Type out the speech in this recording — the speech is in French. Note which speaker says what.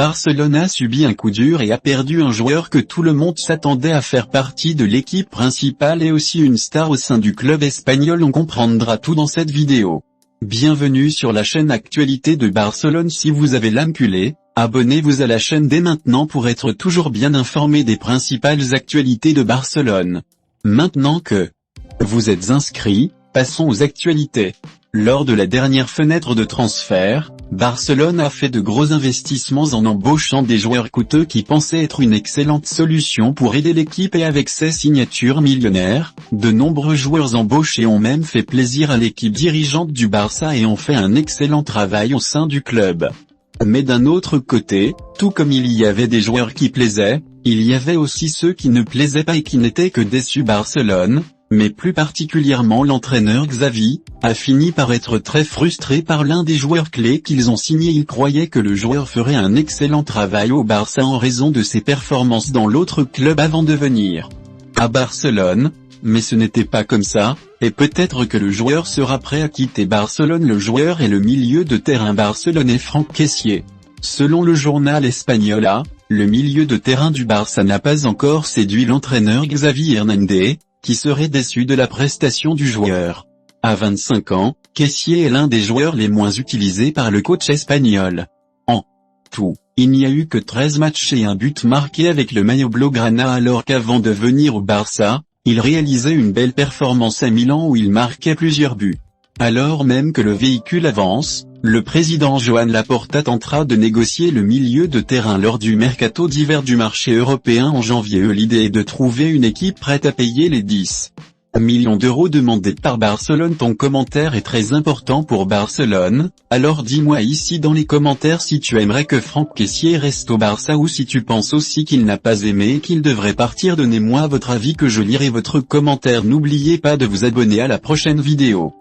Speaker 1: Barcelone a subi un coup dur et a perdu un joueur que tout le monde s'attendait à faire partie de l'équipe principale et aussi une star au sein du club espagnol. On comprendra tout dans cette vidéo. Bienvenue sur la chaîne Actualité de Barcelone. Si vous avez l'âme culée, abonnez-vous à la chaîne dès maintenant pour être toujours bien informé des principales actualités de Barcelone. Maintenant que vous êtes inscrits, passons aux actualités. Lors de la dernière fenêtre de transfert, Barcelone a fait de gros investissements en embauchant des joueurs coûteux qui pensaient être une excellente solution pour aider l'équipe, et avec ces signatures millionnaires, de nombreux joueurs embauchés ont même fait plaisir à l'équipe dirigeante du Barça et ont fait un excellent travail au sein du club. Mais d'un autre côté, tout comme il y avait des joueurs qui plaisaient, il y avait aussi ceux qui ne plaisaient pas et qui n'étaient que déçus. Barcelone, mais plus particulièrement l'entraîneur Xavi, a fini par être très frustré par l'un des joueurs clés qu'ils ont signé. Il croyait que le joueur ferait un excellent travail au Barça en raison de ses performances dans l'autre club avant de venir à Barcelone, mais ce n'était pas comme ça, et peut-être que le joueur sera prêt à quitter Barcelone. Le joueur est le milieu de terrain barcelonais Franck Kessié. Selon le journal espagnol A, le milieu de terrain du Barça n'a pas encore séduit l'entraîneur Xavi Hernandez, qui serait déçu de la prestation du joueur. À 25 ans, Kessié est l'un des joueurs les moins utilisés par le coach espagnol. En tout, il n'y a eu que 13 matchs et un but marqué avec le maillot blaugrana, alors qu'avant de venir au Barça, il réalisait une belle performance à Milan où il marquait plusieurs buts. Alors même que le véhicule avance, le président Joan Laporta tentera de négocier le milieu de terrain lors du mercato d'hiver du marché européen en janvier. L'idée est de trouver une équipe prête à payer les 10 millions d'euros demandés par Barcelone. Ton commentaire est très important pour Barcelone, alors dis-moi ici dans les commentaires si tu aimerais que Franck Kessié reste au Barça ou si tu penses aussi qu'il n'a pas aimé et qu'il devrait partir. Donnez-moi votre avis que je lirai votre commentaire. N'oubliez pas de vous abonner. À la prochaine vidéo.